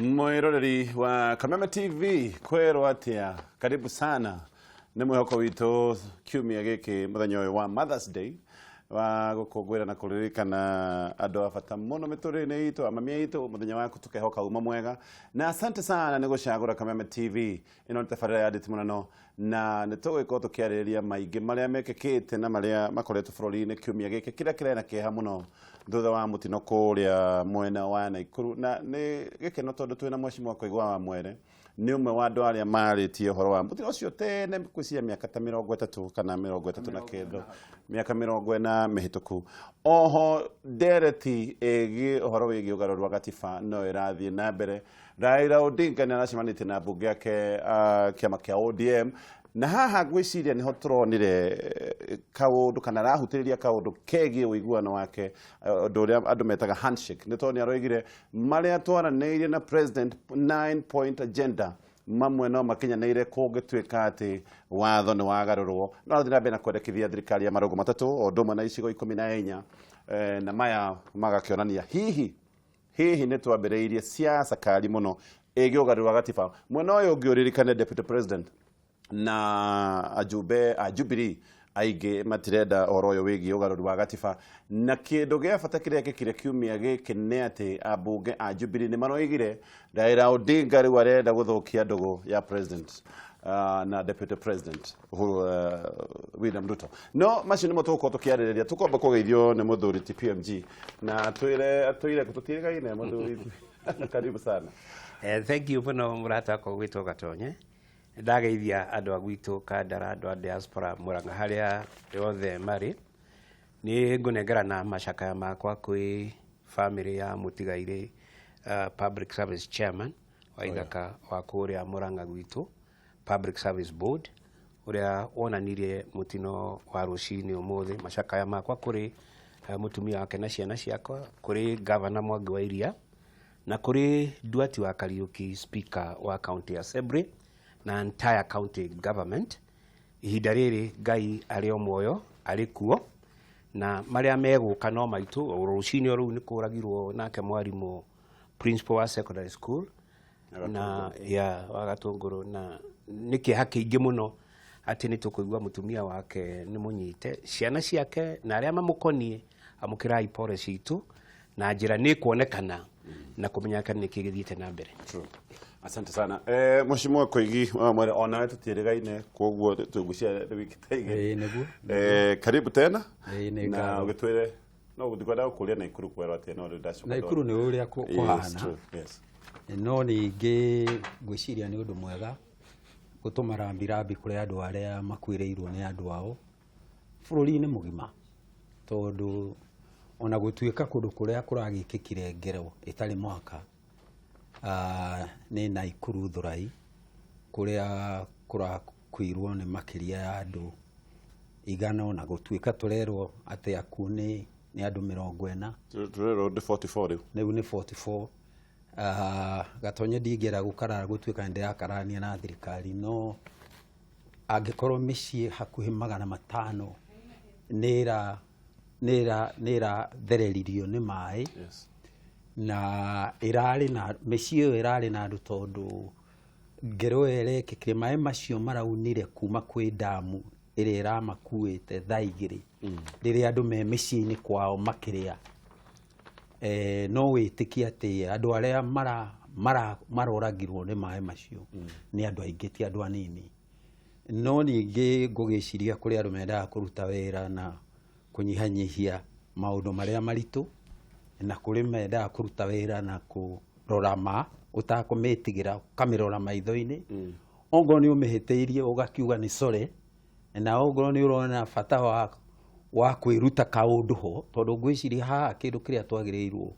Mwiroreri wa Kameme TV kwero atia karibu sana ni mwihoko wito kiumia giki muthenya wa Mother's Day wa gukungwira na kuririkana andu abata muno miturire itu amamia itu muthenya wa tukehoka uma mwega na asante sana ni gucagura Kameme TV ino tafarira ya Nditimurano na nitugwiko tukiariria maingi maria mekekete na maria makoretwo bururi-ini kiumia giki kira kirena kiha muno thutha wa mutino kuria mwena wa Naikuru na ni gikeno tondu twina mwecimu kuigwa wa mwere ni umwe wa andu aria maritie horo wa mutino ucio tene kwisia miaka ta 30 kana 39 miaka 40 mihituku oho dereti egi horo wigi ugaruru wa gatiba no irathie na mbere Raila Odinga naracimanite na bunge yake kiama kia ODM na haha gwiciria niho turonire kaundu kana rahutiriria kaundu kegi uiguano wake nduria andu metaga handshake ni toni aroigire maria twaraniire na president 9-point agenda mamwe no makinyanire kugituika ati watho ni wagarurwo no thina bena kwendekithia thirikari ya marogo matatu o ndumwe na icigo 14 na maya magakionania hihi ni twambiriirie siasa kali muno egi ugarurwa gatiba mwena uyu ungiuririkane deputy president na ajubiri aige matireda oroyo wigi ugaruru wa gatiba na kindu gia bata kiria gikire kiumia giki ni ati abunge ajubiri ni maroigire Raila Odinga ri warenda guthukia ndugu ya president na deputy president William Ruto no macio nimo tuko tukiaririria tukomba kugeithio ni muthuri TPMG na twire kututirigaine muthuri karibu sana. Thank you muno murata ko gwito gatonye ndageithia andu agwitu kandara andu a diaspora muranga haria yothe mari ni ngunengerana macakaya makwa kwi family ya mutigaire public service chairman wa ithaka wa kuria muranga gwitu public service board uria wonanirie mutino wa rucini umuthi macakaya makwa kuri mutumia wake na ciana ciakwa kuri governor Mwangi wa Iria na kuri Duati wa Kariuki speaker wa county assembly na entire county government ihinda riri Ngai ari o muoyo ari kuo na maria meguka no maitu rucini ru ni kuragirwo nake mwarimu principal wa secondary school na ya wagatunguru na niki haki ingi muno ati ni tukuigwa mutumia wake ni munyite ciana ciake na aria mamukonie amukirai pore citu na njira ni kuonekana na kumenya kana niki githiite na mbere. Asante sana. Mheshimiwa Koigi mwere ona tutirigaine koguo tugucia wiki taige. Neguo. Karibu tena. Na ugitwire no guthikwenda kuria Naikuru kwera ati no ndacoka. Naikuru ni uria kuhana. Yes. No ningi gwiciria ni undu mwega gutuma rambirambi kuri andu aria makuireirwo ni andu ao bururi-ini mugima tondu ona gutuika kundu kuria kuragikikire ngero itari mwaka ni Naikuru Thurai kuria kurakuirwo ni makiria ya andu igana na gutuika turerwo ati akuni ni andu 40 turerwo 44 riu ni 44 gatonye ndigera gukara gutuika ndirakarania na thirikari no angikorwo micii hakuhi 500 nira thereririo ni mai. Yes. Na irari na micii irari na andu tondu ngero erekekire mai macio maraunire kuma kwi damu iri iramakuite thaigiri riria andu me micii-ini kwao makiria no witikia ati andu aria maroragirwo ni mai macio ni andu aingi ti andu anini no ningi ngugiciria kuri andu mendaga kuruta wira na kunyihanyihia maundu maria maritu na kuri mendaga kuruta wira na kurora utakumitigira kamirora maitho-ini ongo ni umihitiirie ugakiuga ni sore na ongo ni urona bata wa kwiruta kaundu ho tondu gwiciria ha kindu kiria twagirirwo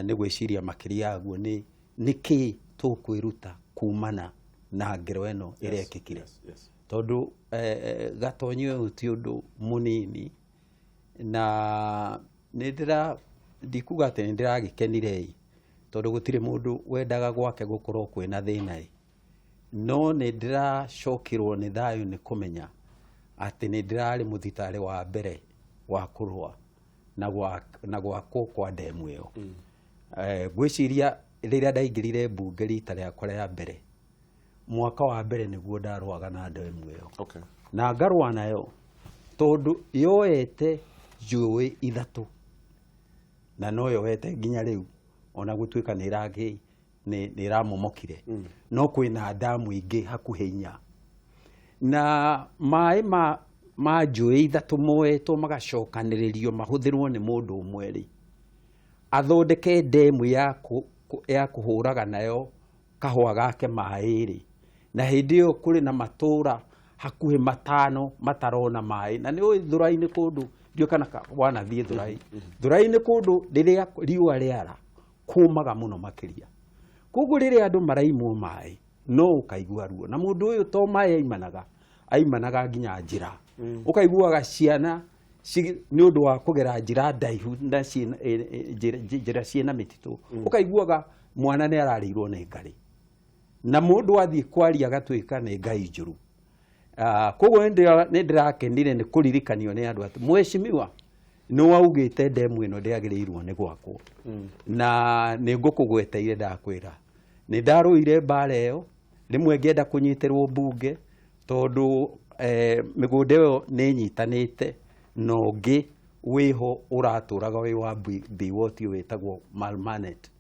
ni gwiciria makiria guo ni niki tukwiruta kumana na ngero eno irekekire tondu gatonyo ti undu munini na nindira ndikuga ati ndiragikenire tondu gutire mundu wendaga gwake gukorwo kwina thina no nindiracokirwo ni thayu ni kumenya ati nindirari muthitari wa mbere wa kurwa na gwako kwa demu iyo gwiciria rĩrĩa ndaingĩrire mbunge rita rĩakwa rĩa mbere, mwaka wa mbere nĩguo ndarũaga na ndemu ĩyo. Okay. Na ngarũa nayo tondũ yoete njũĩ ithatũ na no yoete nginya rĩu ona gũtuĩka nĩ ĩramomokire. No kwĩna damu ingĩ hakuhĩ inya, na maĩ ma njũĩ ithatũ moetwo magacokanĩrĩrio mahũthĩrwo nĩ mũndũ ũmwe rĩ, athondeke demu ya kũhũraga nayo kahũa gake maĩ rĩ, na hĩndĩ ĩyo kũrĩ na matũra hakuhĩ 5 matarona maĩ. Na nĩ ũĩ Thũrai-inĩ kũndũ, ndio kana wanathiĩ Thũrai, Thũrai-inĩ kũndũ rĩrĩa riũa rĩara kũmaga mũno makĩria. Koguo rĩrĩa andũ maraimwo maĩ no ũkaigua ruo, na mũndũ ũyũ to maĩ aimanaga nginya njĩra. Ũkaiguaga ciana nĩ ũndũ wa kũgera njĩra ndaihu na njĩra ciĩna mĩtitũ, ũkaiguaga mwana nĩ ararĩirwo nĩ ngarĩ, na mũndũ athiĩ kwaria agatuĩka nĩ ngai njũru. Koguo nĩ ndĩrakenire nĩ kũririkanio nĩ andũ atĩ mheshimiwa nĩ waugĩte demu ĩno ndĩagĩrĩirwo nĩ gwakwo, na nĩ ngũkũgweteire ndakwĩra. Nĩ ndarũire mbara ĩyo, rĩmwe ngĩenda kũnyitĩrwo mbunge tondũ mĩgũnda ĩyo nĩ nyitanĩte na ũngĩ wĩho ũratũraga wĩ wa biwoti wĩtagwo Malmanet.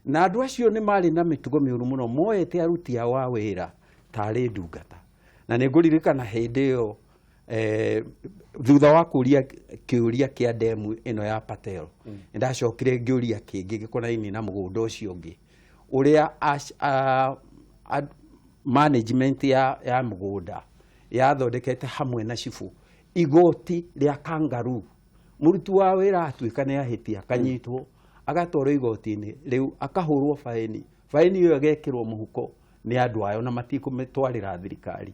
Na andũ acio nĩ marĩ na mĩtugo mĩũru mũno, moete aruti ao a wĩra tarĩ ndungata. Na nĩ ngũririkana hĩndĩ ĩyo thutha wa kũria kĩũria kĩa demu ĩno ya Patel, nĩ ndacokire ngĩũria kĩngĩ gĩkonainie na mũgũnda ũcio ũngĩ ũrĩa management ya mũgũnda yathondekete hamwe na cibũ igoti rĩa kangaroo. Mũruti wa wĩra atuĩka nĩ ahĩtia akanyitwo agatwarwo igoti-inĩ, rĩu akahũrwo faini, faini ĩyo ĩgekĩrwo mũhuko nĩ andũ ayo na matikũmĩtwarĩra thirikari.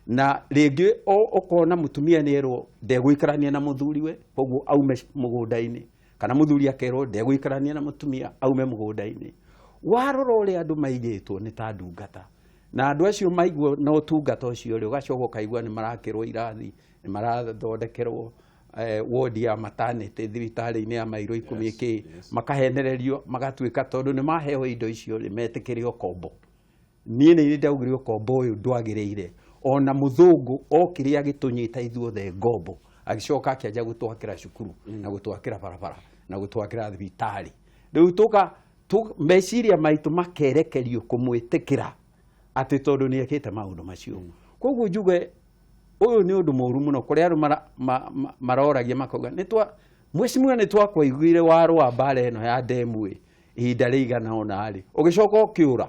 Na rĩngĩ ũkona mũtumia nĩ erwo ndegũikarania na mũthuriwe, koguo aume mũgũnda-inĩ, kana mũthuri akerwo ndegũikarania na mũtumia aume mũgũnda-inĩ. Warora ũrĩa andũ maigĩtwo nĩ ta ndungata, na andũ acio maigwo na ũtungata ũcio rĩ, ũgacoka ũkaigua nĩ marakĩrwo irathi, nĩ marathondekerwo wodi ya maternity thibitarĩ-inĩ ya mairo 10 makahenererio, magatuĩka tondũ nĩ maheo indo icio rĩ metĩkĩre ũkombo. Niĩ nĩ ndaugire ũkombo ũyũ ndwagĩrĩire, ona mũthũngũ okire agĩtũnyita ithuothe ngombo, agĩcoka akĩanjia gũtwakĩra cukuru na gũtwakĩra barabara na gũtwakĩra thibitarĩ. Rĩu meciria maitũ makerekerio kũmwĩtĩkĩra atĩ tondũ nĩ ekĩte maũndũ macio. Koguo njuge ũyũ nĩ ũndũ mũru mũno kũrĩa andũ maroragia makauga mheshimiwa nĩ twakwaiguire warũa mbara ĩno ya demu ihinda rĩigana ũna rĩ, ũgĩcoka ũkĩũra.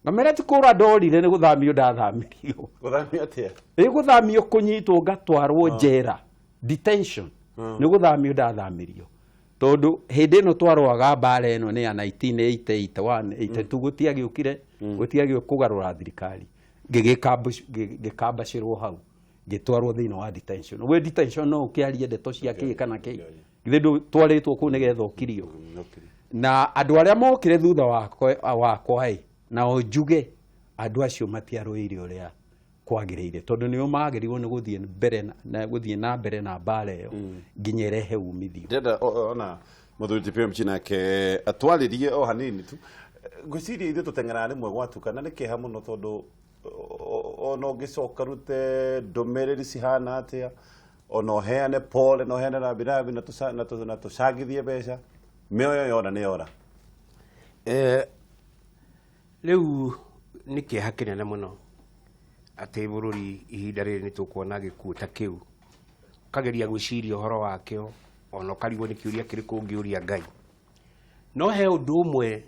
Ngamera ti kũra ndorire nĩ gũthamio ndathamirio. Gũthamio atĩa? Gũthamio kũnyitwo ngatwarwo njera, detention. Nĩ gũthamio ndathamirio. Tondũ hĩndĩ ĩno twarũaga mbara ĩno nĩ ya 1980, 81, 82 gũtiagĩũkire kũgarũra thirikari. Ngĩkambacĩrwo hau, ngĩtwarwo thĩinĩ wa detention. We detention no ũkĩarie ndeto cia kĩĩ kana kĩĩ. Githĩ twarĩtwo kũu nĩgetha ũkirio. Na andũ arĩa mokire thutha wakwa na njuge andũ acio matiarũire ũrĩa kwagĩrĩire, tondũ nĩo magĩrĩirwo nĩ gũthiĩ na mbere na mbara ĩyo nginya ĩrehe umithio. Ndenda ona mũthuri TPM nake atwarĩrie o hanini tu. Ngwĩciria ithuĩ tũteng'eraga rĩmwe gwatukana nĩ kĩeha mũno tondũ ona ũngĩcoka rute ndũmĩrĩri cihana atĩa, ona ũheane pole na ũheane rambirambi na tũcangithie mbeca, mĩoyo yona nĩ yora. Rĩu nĩ kĩeha kĩnene mũno atĩ bũrũri ihinda rĩrĩ nĩ tũkuona gĩkuũ ta kĩu, ũkageria gwĩciria ũhoro wakĩo, ona ũkarigwo nĩ kĩũria kĩrĩkũ ũngĩũria Ngai. No he ũndũ ũmwe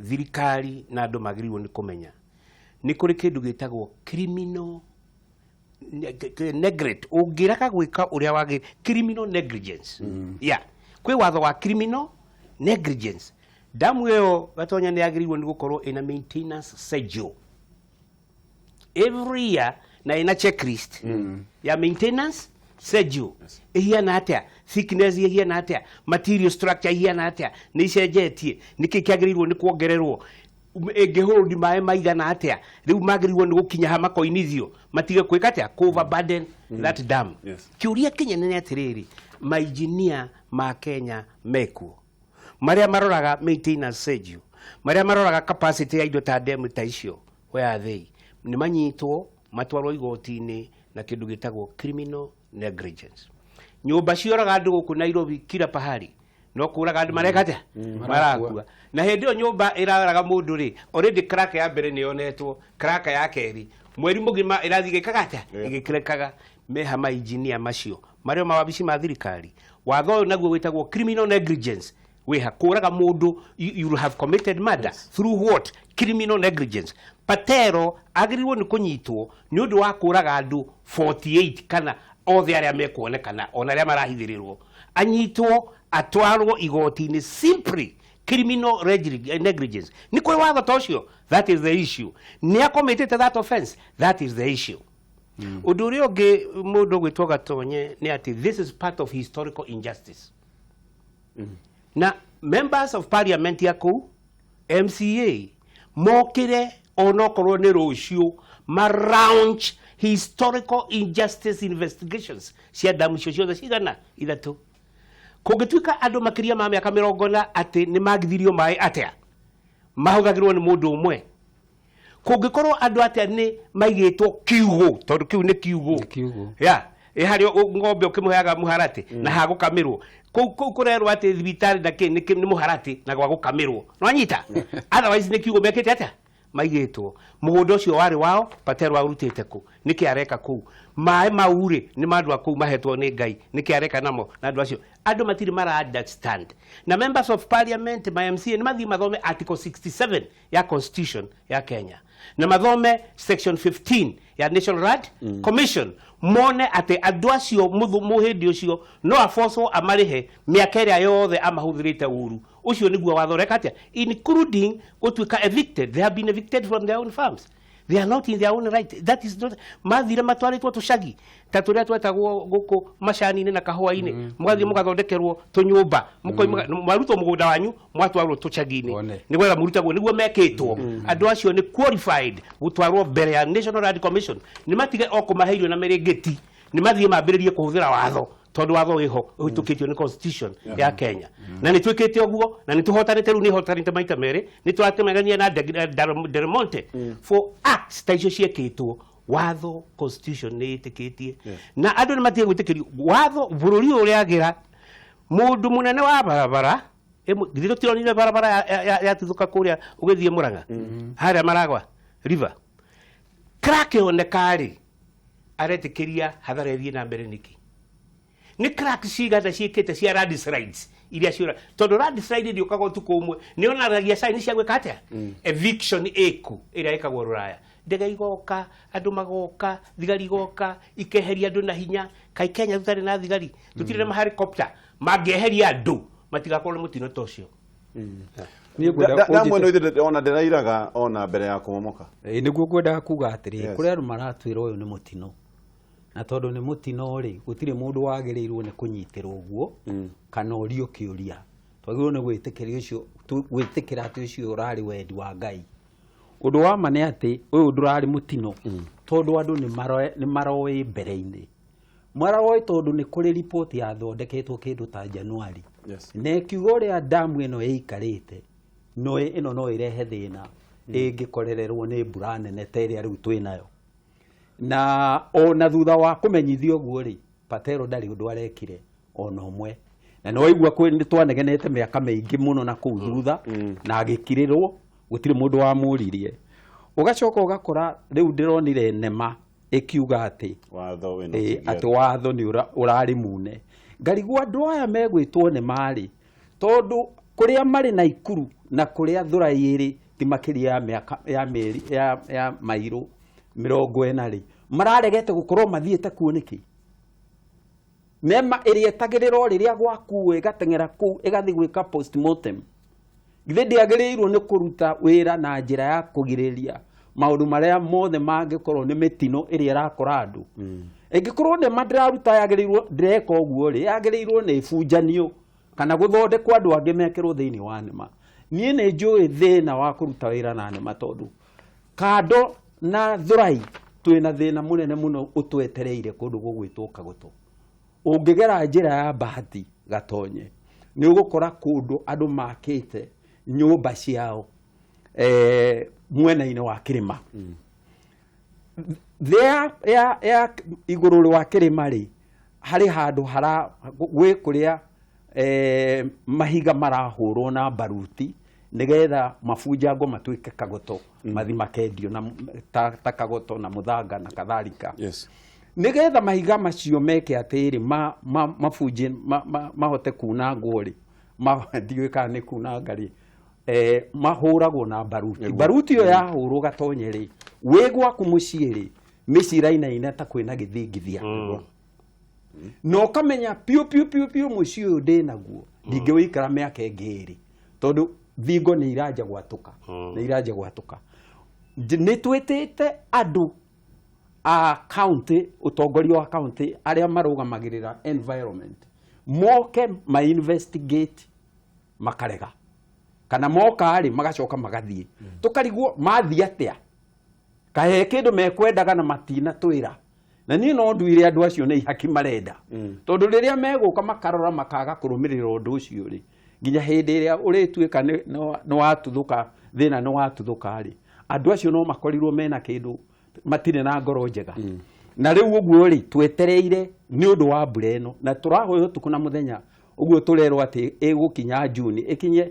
thirikari na andũ magĩrĩirwo nĩ kũmenya, nĩ kũrĩ kĩndũ gĩtagwo criminal neglect. Ũngĩreka gwĩka ũrĩa wagĩrĩire, criminal negligence. Kwĩ watho wa criminal negligence. Damu ĩyo Gatonya nĩ yagĩrĩirwo nĩ gũkorwo ina maintenance schedule every year, na ina checklist ya maintenance schedule. Ihiana atĩa, thickness ihiana atĩa, material structure ihiana atĩa, nĩ icenjetie, nĩkĩ kĩagĩrĩirwo nĩ kuongererwo, ĩngĩhold maĩ maigana atĩa, rĩu magĩrĩirwo nĩ gũkinya ha makoinithio, matige kwĩka atĩa overburden that dam. Kĩũria kĩnene nĩ atĩrĩrĩ, maengineer ma Kenya mekuo marĩa maroraga maintenance schedule, maria maroraga capacity ya indo ta demu ta icio where are they ni manyitwo matwarwo igoti-ini na kindu gitagwo criminal negligence. Nyumba cioraga andu guku Nairobi kila pahali no kuraga andu mareka atia marakua na hindi yo nyumba iraraga mundu ri already crack ya mbere ni yonetwo, crack ya keri mweri mugima irathigikaga atia igikirekaga mehama engineer macio mario mawabici ma thirikari watho naguo witagwo criminal negligence weha kuraga mundu you have committed murder through what criminal negligence. Patero agiriwo ni kunyitwo ni undu wa kuraga andu 48 kana othe aria mekuonekana ona aria marahithirirwo anyitwo atwarwo igoti-ini simply criminal negligence. Ni kuri watho tocio, that is the issue. Ni committed that offense, that is the issue. Undu uria ungi mundu gwitwo Gatonye ni ati this is part of historical injustice. Na members of parliament yaku MCA mokire onokorwo ni rucio maround historical injustice investigations cia damu cio ciothe cigana ithatu kungituika andu makiria ma miaka 40 ati ni magithirio mai atia mahugagirwo ni mundu umwe kungikorwo andu atia ni maigitwo kiugo tondu kiu ni kiugo ya hari ngombe ukimuheaga muharati na hagukamirwo kuu kurerwo ati thibitari na ni muharati na gwagukamirwo no anyita otherwise ni kiugo mekete atia maigitwo mugunda ucio wari wao Patero arutite ku niki areka ku mai maure ni mandu aku mahetwo ni Ngai niki areka namo na andu acio andu matiri mara understand na members of parliament my MCA ni mathi mathome article 67 ya constitution ya Kenya na mathome section 15 ya National Rad Commission mone ate andu acio muhindi ucio no afoso amarihe miaka ria yothe amahuthirite uru ucio niguo wathoreka atia including gutuika evicted. They have been evicted from their own farms. They are not in their own right. That is not mathire matwaritwo tushagi taturia twetagwo guku macani-ini na kahua-ini mwathi mugathondekerwo tunyumba mwarutwo mugunda wanyu mwatwarwo tushagi-ini nigwetha murutagwo niguo mekitwo andu acio ni qualified gutwarwo mbere ya National Rad Commission ni matige okumaheirio na merengeti ni mathie mambiririe kuhuthira watho tondu watho wiho uhitukitio ni constitution ya Kenya na ni twikite oguo na ni tuhotanite ru ni hotanite maita mere ni twatemagania na Delmonte for acts ta icio ciekitwo watho constitution ni itikitie na andu ni matige gwitikirio watho bururi uria agira mundu munene wa barabara githiro tironire barabara ya tuthuka kuria ugithie Murang'a haria Maragwa river crack onekari aretikiria hathara ithie na mbere niki ni crack cigata ciikite cia landslides iria ciura tondu landslide ndio kago tukumwe ni onaragia sign cia gweka atia eviction eku iria ikagwo Ruraya ndege igoka andu magoka thigari igoka ikeheria andu na hinya kai Kenya tutari na thigari tutire ma helicopter mangeheria andu matigakorwo mutino tocio Damwe no ithire ona ndirairaga ona mbere ya kumomoka niguo ngwenda kuga atiri kuri andu maratwira uyu ni mutino na tondu ni mutino ri gutire mundu wagirirwo ni kunyitirwo guo kana urio kiuria twagirwo ni gwitikiria ucio gwitikira ati ucio urari wendi wa Ngai undu wa mane ati uyu ndurari mutino tondu andu ni maroe mbere-ini maraoe tondu ni kuri report ya thondeketwo kindu ta January ne kiugo ria damu ino yikarite no ino no irehe thina ingikorererwo ni mbura nene teria riu twinayo na ona thutha wa kumenyithio guo ri Patero ndari undu arekire ona umwe na no igua kwi ni twanegenete miaka maingi muno na kuu thutha na agikirirwo gutire mundu wa muririe ugacoka ugakora riu ndironire nema ikiuga ati watho ati watho ni urari mune ngarigwa andu aya megwitwo ni mari tondu kuria mari na ikuru na kuria thurairi ti makiria ya miaka ya meri ya mairu 40 ri mararegete gukorwo mathiete kuoneki mema iria tagiriro riria gwakuwe gatengera ku igathi gwika postmortem githe ndiagirirwo ni kuruta wira na njira ya kugiriria maundu maria mothe mangikorwo ni mitino iria rakora andu ingikorwo ni mandiraruta yagirirwo ndireka oguo ri yagirirwo ni bunjanio kana guthondekwo andu angi mekirwo thiini wa nema nie ni njui thina wa kuruta wira na nema tondu kando na thurai twina thina munene muno utwetereire kundu gugwitwo Kagutu ungigera njira ya bahati Gatonye ni ugukora kundu andu makite nyumba ciao mwena-inĩ wa kĩrĩma ya igũrũ wa kĩrĩma rĩ harĩ handũ gwĩ kũrĩa mahiga marahũrwo na baruti nigetha mabunjango matuĩke kagoto mathi makendio na ta kagoto na mũthanga na kadhalika. Yes. Nigetha mahiga macio meke atĩrĩ mabunje mahote kunangwo rĩ ndiũĩ kana nĩ kunanga rĩ mahũragwo na baruti. Baruti ĩyo yahũrwo gatonye rĩ wĩ gwaku mũciĩ rĩ mĩcirainaina ta kwĩna gĩthingithia no kamenya piu mũciĩ ũyũ ndĩnaguo ndingĩwĩikara mĩaka ĩngĩ ĩrĩ tondũ thingo nĩ iranja gwatũka nĩ twĩtĩte andũ a county ũtongoria wa county arĩa marũgamagĩrĩra environment moke ma investigate makarega kana moka rĩ magacoka magathiĩ tũkarigwo mathiĩ atĩa kahe kĩndũ mekwendaga na matina twĩra na niĩ no nduire andũ acio nĩ ihaki marenda tondũ rĩrĩa megũka makarora makaga kũrũmĩrĩra ũndũ ũcio rĩ nginya hĩndĩ ĩrĩa ũrĩtuĩka nĩ watuthũka thĩna nĩ watuthũka rĩ andũ acio no makorirwo mena kĩndũ matirĩ na ngoro njega na rĩu ũguo rĩ twetereire nĩ ũndũ wa mbura ĩno na tũrahoya ũtukũ na mũthenya ũguo tũrerwo atĩ ĩgũkinya June ĩkinye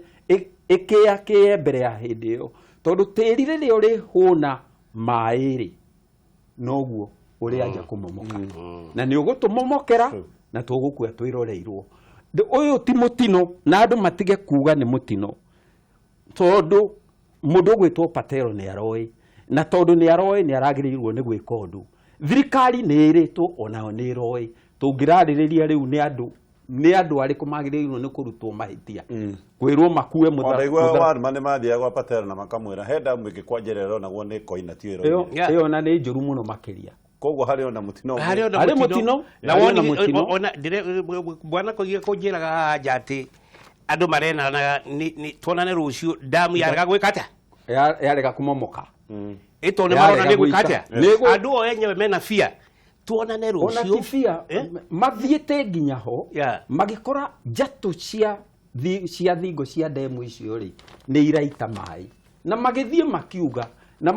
ĩkĩe mbere ya hĩndĩ ĩyo tondũ tĩri rĩrĩa ũrĩ hũna maĩ rĩ noguo ũrĩ anja kũmomoka na nĩ ũgũtũmomokera na tũgũkua twĩroreirwo ũyũ ti mũtino na andũ matige kuga nĩ mũtino tondũ mũndũ ũgwĩtwo Patero nĩ aroĩ na tondũ nĩ aroĩ nĩ aragĩrĩirwo nĩ gwĩka ũndũ thirikari nĩ ĩrĩtwo onayo nĩ ĩroĩ tũngĩrarĩrĩria rĩu nĩ andũ arĩkũ magĩrĩirwo nĩ kũrutwo mahĩtia kwĩrwo makue mũthara nĩ mathiaga gwa Patero na makamwĩra he damu ĩngĩkwanjerera naguo nĩ koina ti ĩro ĩyo na nĩ njũru mũno makĩria koguo harĩ ona mũtino harĩ mũtino na woni ona bwana kũnjĩraga anja atĩ andũ marena tuonane rũciũ damu yarega gwĩka atĩa yarega kũmomoka ĩto nĩ marona nĩ gwĩka atĩa andũ o enyewe mena fear tuonane rũciũ ona ti fear mathiĩte nginya ho magĩkora njatũ cia thingo cia ndemu icio rĩ nĩ iraita maĩ na magĩthiĩ makiuga na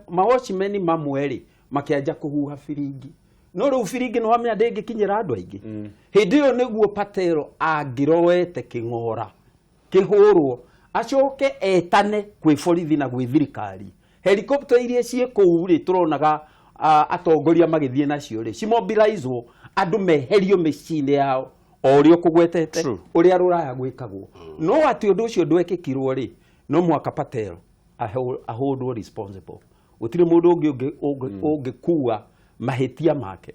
mawochimeni mamwe rĩ makĩanja kũhuha biringi no rĩu biringi no wamenya ndĩngĩkinyĩra andũ aingĩ hĩndĩ ĩyo nĩguo Patero angĩroete kĩng'ora kĩhũrwo acoke etane kwĩ borithi na gwĩ thirikari helicopter iria ciĩ kũu rĩ tũronaga atongoria magĩthiĩ nacio rĩ cimobilizwo andũ meherio mĩciĩ-inĩ yao o ũrĩa kũgwetete ũrĩa rũraya gwĩkagwo no atĩ ũndũ ũcio ndwekĩkirwo rĩ no mwaka Patero aholdwo responsible gũtirĩ mũndũ ũngĩ ũngĩkua mahĩtia make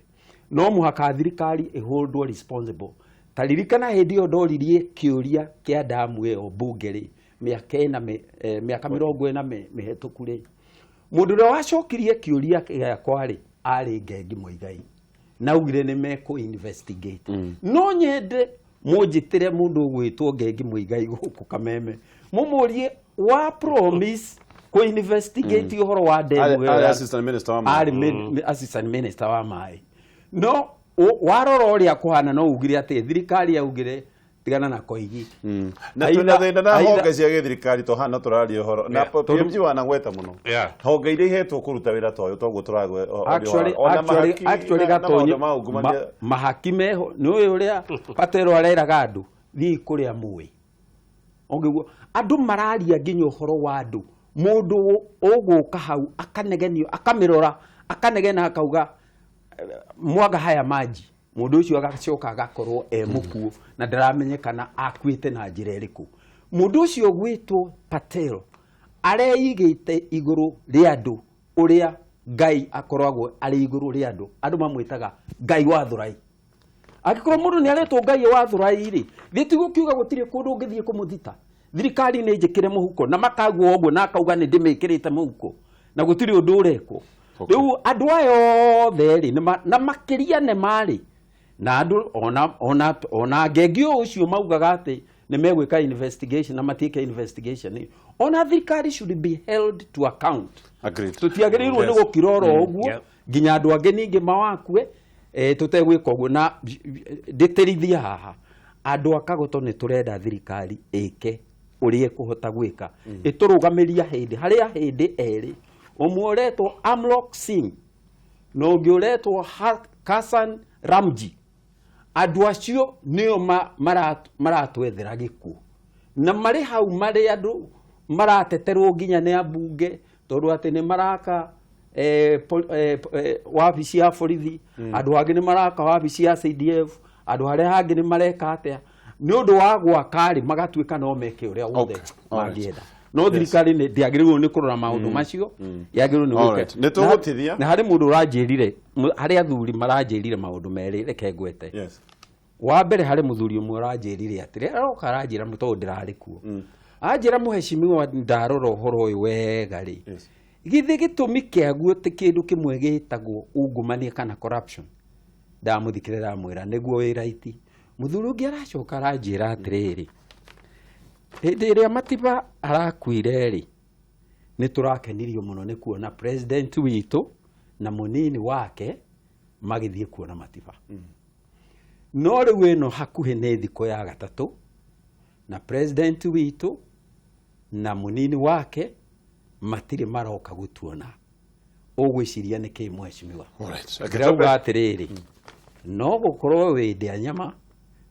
no mũhaka thirikari ĩholdwo responsible taririkana hĩndĩ ĩyo ndoririe kĩũria kĩa damu ĩyo mbunge rĩ mĩaka 40 mĩhetũku rĩ mũndũ ũrĩa wacokirie kĩũria gĩakwa rĩ arĩ Ngengi Mũigai na augire nĩ mekũ investigate no nyende mũnjĩtĩre mũndũ ũgwĩtwo Ngengi Mũigai gũkũ Kameme mũmũrie wa promise investigate ũhoro wa demu assistant minister wa maĩ no warora ũrĩa kũhana no ugire atĩ thirikari yaugire tigana na koigi na thĩna na honge cia gĩthirikari tohana tũraria ũhoro na PMG wanagweta mũno honge iria ihetwo kũruta wĩra ta ũyũ toguo tũragwe actually gatonye mahaki meho nĩ ũyũ ũrĩa Patero areraga andũ thiĩ kũrĩa muĩ ongĩguo andũ mararia nginya ũhoro wa andũ mũndũ ũgũka hau akanegenio akamĩrora akanegena akauga mwaga haya maji mũndũ ũcio agacoka agakorwo mũkuũ na ndaramenyekana akuĩte na njĩra ĩrĩkũ mũndũ ũcio gwĩtwo Patero areigĩte igũrũ rĩa andũ ũrĩa Ngai akoragwo arĩ igũrũ rĩa andũ mamwĩtaga Ngai wa Thũrai angĩkorwo mũndũ nĩ aretwo Ngai wa Thũrai rĩ gĩtigũkiuga gũtirĩ kũndũ ũngĩthiĩ kũmũthita thirikari nĩ njĩkĩre mũhuko na makagwo ũguo na akauga nĩ ndĩmĩkĩrĩte mũhuko na gũtirĩ ũndũ ũrekwo rĩu andũ aya othe rĩ na makĩria nĩ marĩ na andũ ona Ngengi ũcio maugaga atĩ nĩ megwĩka investigation na matiĩke investigation ona thirikari should be held to account tũtiagĩrĩirwo nĩ gũkirora ũguo nginya andũ angĩ ningĩ mawakue tũtegwĩka ũguo na ndĩtĩrithia haha andũ akagoto nĩ tũrenda thirikari ĩke urie kuhota gwika iturugameria hindi haria hindi eri umwe uretwo Amlok Singh no ungi uretwo Hassan Ramji andu acio nio maratwethera gikuo na mari hau mari andu marateterwo nginya ni ambunge tondu ati ni maraka wabici ya borithi andu angi ni maraka wabici ya CDF andu aria hangi ni mareka atia ni undu wa gwakari magatuika no meke uria wothe mangienda no thirikari ni ndiagiriirwo ni kurora maundu macio yagiriirwo ni gwika ni tugutithia na hari mundu uranjirire hari athuri maranjirire maundu meri reke ngwete yes wa mbere hari muthuri umwe uranjirire atire aroka aranjira mutondu ndirari kuo anjira muheshimiwa ndarora uhoro uyu wega ri githi gitumi kiaguo ti kindu kimwe gitagwo ungumania kana corruption ndamuthikirira mwira niguo wi right muthuri ungi aracoka aranjira atiriri hindi iria Matiba arakuire ri ni turakenirio muno ni kuona president witu na munini wake magithie kuona Matiba no riu ino hakuhi ni thiko ya gatatu na president witu na munini wake matire maroka gutuona ugwiciria ni ki mheshimiwa ndirauga atiriri no gukorwo wi ndia nyama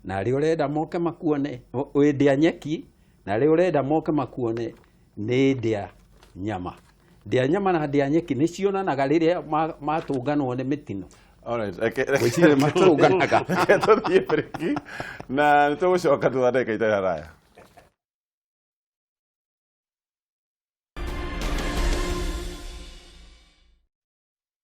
na ri urenda moke makuone wi ndia nyeki na ri urenda moke makuone ni ndia nyama na ndia nyeki ni cionanaga riria matunganwo ni mitino. Alright, Wechire matunganaga tuthie breki na nitugucoka thutha ndagika itarĩ haraya.